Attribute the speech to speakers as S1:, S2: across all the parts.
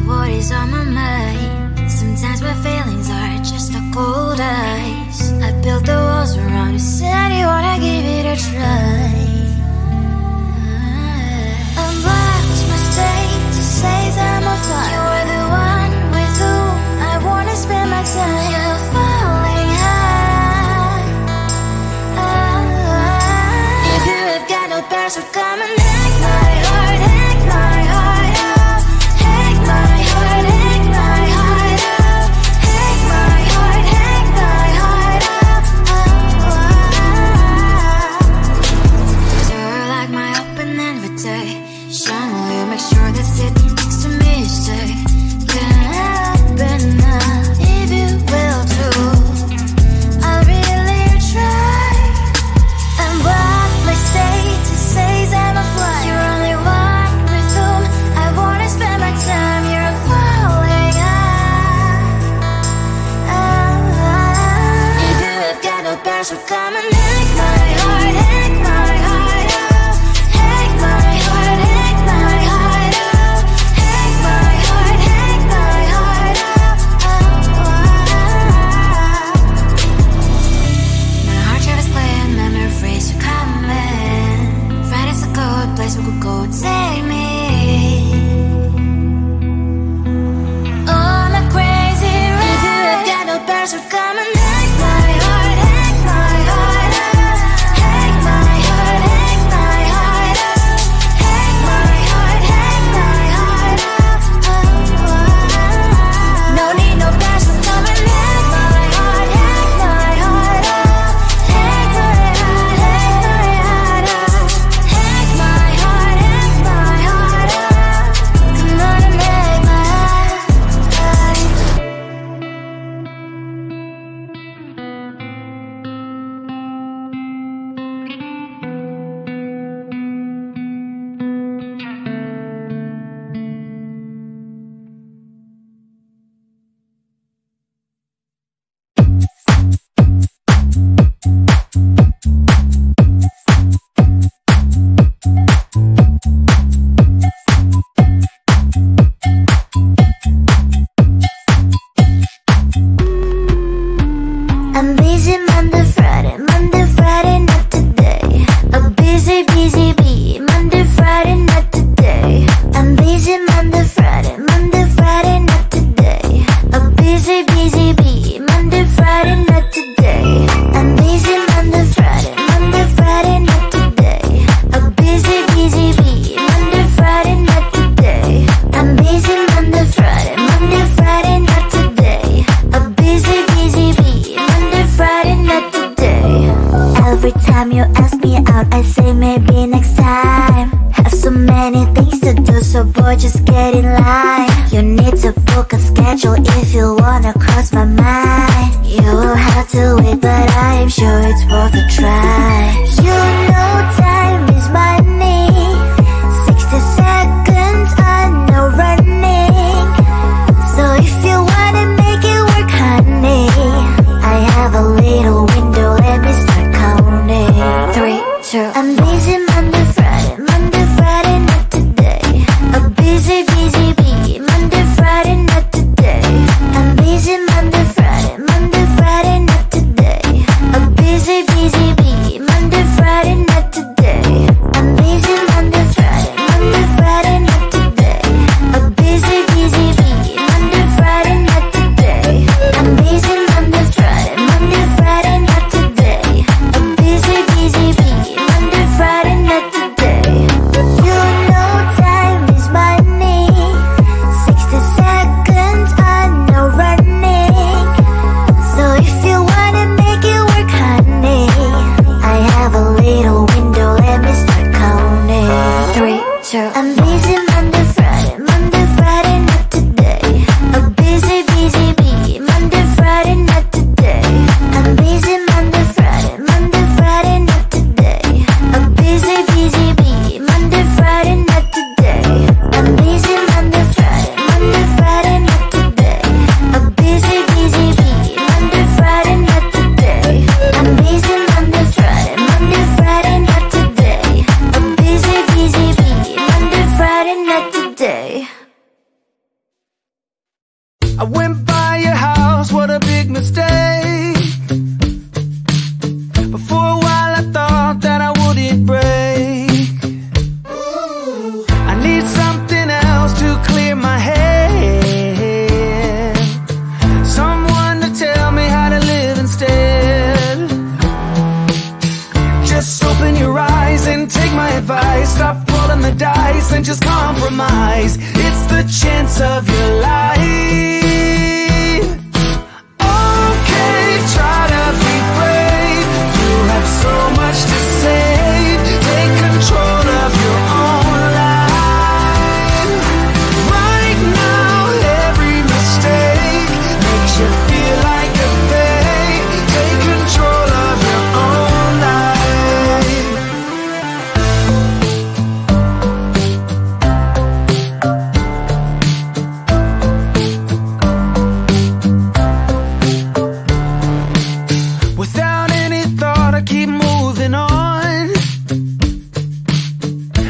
S1: what is on my mind. Sometimes my feelings are just a cold ice. I built the walls around you, said you wanna give it a try. I'm lost, mistake to say I'm a fly. You were the one with whom I wanna spend my time. You're falling high. If you have got no bears, so come and hack my heart, hack my heart out. Hack my heart, hack my heart out. Hack my heart, hack my heart out. You're like my open invitation. Will you make sure that sitting next to me is safe? Can't happen now, if you will too. I'll really try. And what my state to say I'm a fly. You're only one with whom I wanna spend my time. You're falling high. If you have got no bears, so come and hack my heart, hack my heart out. Hack my heart, hack my heart out. Hack my heart, hack my heart out. My heart drives playing memory freeze, so come in. Friday's a good place we could go, take me. On a crazy ride. If you have got no bears, so come and hack my heart, hack my heart out. Hack my heart, hack my heart out. Hack my heart, hack my heart out. No need no bears, so come and hack my heart, hack my heart out. Hack my heart, hack my heart out. Hack my heart, hack my heart out. Come on and hack my heart. I'm busy Monday, Friday, not today. I'm busy, busy bee. Monday, Friday, not today. I'm busy Monday, Friday, not today. I'm busy, busy bee. Monday, Friday, not today. I'm busy Monday, Friday, not today. I'm busy, busy bee. Monday, Friday, not today. I'm busy Monday, Friday, not today. I'm busy, busy bee. Monday, Friday, not today. Every time you ask me out, I say maybe next time. Have so many things to do, so boy, just get in line. You need to book a schedule if you wanna cross my mind. You will have to wait, but I am sure it's worth a try. You know time is money. 60 seconds, I know running. So if you wanna make it work, honey, I have a little window, let me start counting. 3, 2, I'm busy Monday, Friday, not today. I'm busy, busy bee. Monday, Friday, not today. I'm busy Monday, Friday, not today. I'm busy, busy bee. Monday, Friday, not today. I'm
S2: went by your house, what a big mistake. But for a while I thought that I wouldn't break. I need something else to clear my head, someone to tell me how to live instead. Just open your eyes and take my advice. Stop rolling the dice and just compromise. It's the chance of your life. Okay, try to be brave. You have so much to save. Take control of your own life. Right now, every mistake makes you feel like a fake. Take control of your own life. Without any thought, I keep moving on.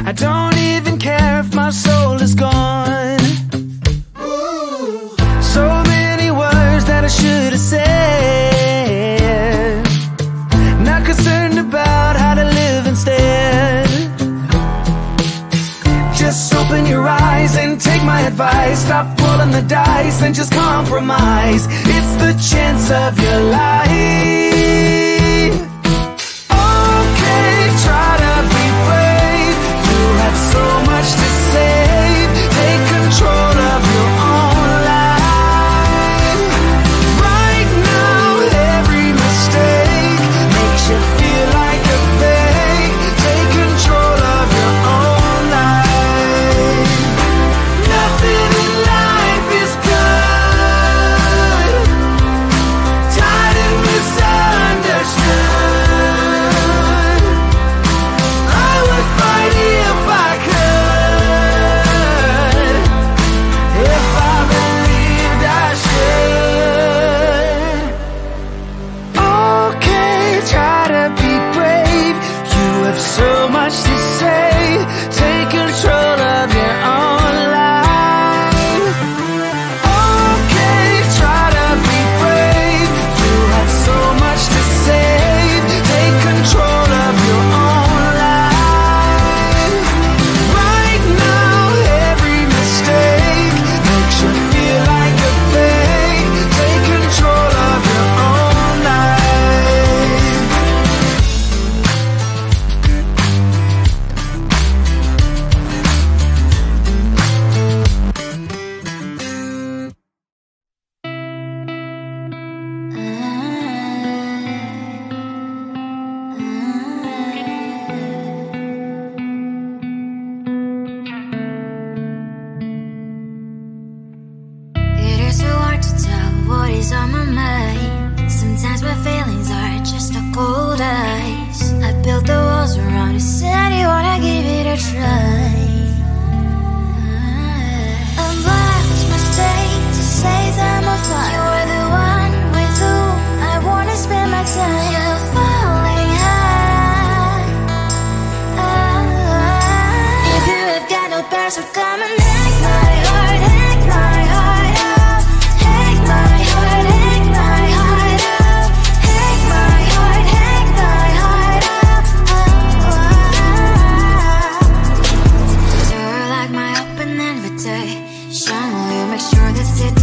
S2: I don't even care if my soul is gone. So many words that I should have said, not concerned about how to live instead. Just open your eyes and take my advice. Stop rolling the dice and just compromise. It's the chance of your life. Okay, try to be brave. You have so much to save. Take control of your own life. Right now, every mistake makes you feel like a fake. Take control of your own life. Nothing in life is good, tied and misunderstood. I would fight if I could, if I believed I should. Okay, try to be brave. You have so much to say. Take control of your own life. Okay, try to be brave. You have so much to say. Take control of your own life. Right now, every mistake makes you feel like a fake. Take control of your own life.
S1: It is so hard to tell what is on my mind. Sometimes my feelings are just a cold ice. I built the walls around you, said you wanna give it a try. Unless mistake to say that I'm fine. You are the one with whom I wanna spend my time. You're falling high. If you have got no parents, so come and take my heart, take my heart out. Take my heart, take my heart out. Take my heart, take my heart out. You're like my open invitation. Will you make sure that it